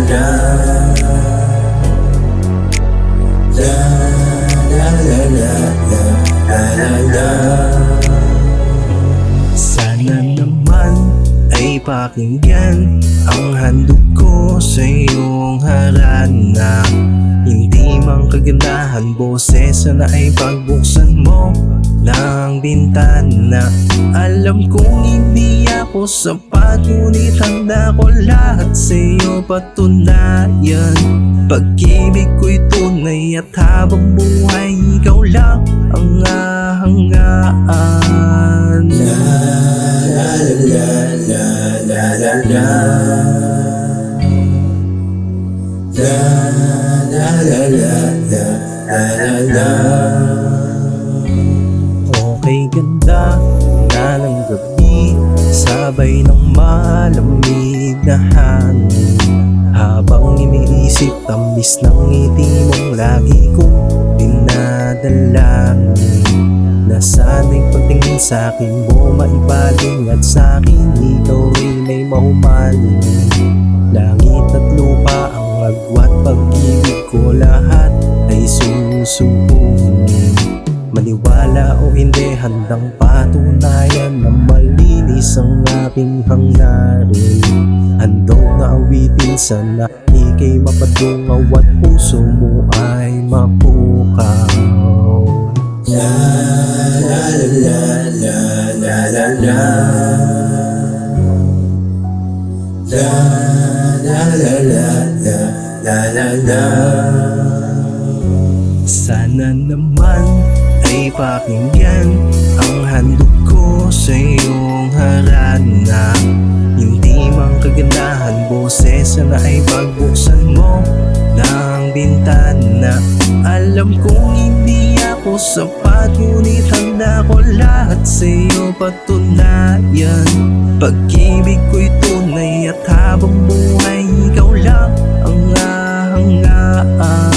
la. La la la la la la la la. Sana naman ay pakinggan ang handog ko sa iyong harana. Hindi mang kagandahan boses, sana ay pagbuksan mo ng bintana. Alam kong hindi ako sapat, ngunit handa ko lahat sa iyo patunayan. Pag-ibig ko'y tunay at habang buhay ikaw lang ang hahanggaan. La la la la la la la. La la la la la la la la. Okay, ganda na ng gabi, sabay ng malamig na hangin. Habang iniisip, tamis ng ngiti mong lagi kong dinadalangin. Nasana'y pagtingin sa'kin mo maibaling, at sa'kin ikaw rin ay mahumaling. Langit at lupa ang agwat, pag-ibig ko lahat ay susubunin. Maniwala o hindi, handang patunayan na malinis ang aking hangarin. Handog na awitin, sana ika'y mapadungaw at puso mo ay mapukaw. La la la la la la la. La la la la la la la la. Sana naman ay pakinggan ang handog ko sa iyong harana. Hindi mang kagandahan boses, sana ay pagbuksan mo ng bintana. Alam kong hindi ako sapat, ngunit handa ko lahat sa iyo patunayan. Pag-ibig ko'y tunay at habang buhay ikaw lang ang hahanggaan.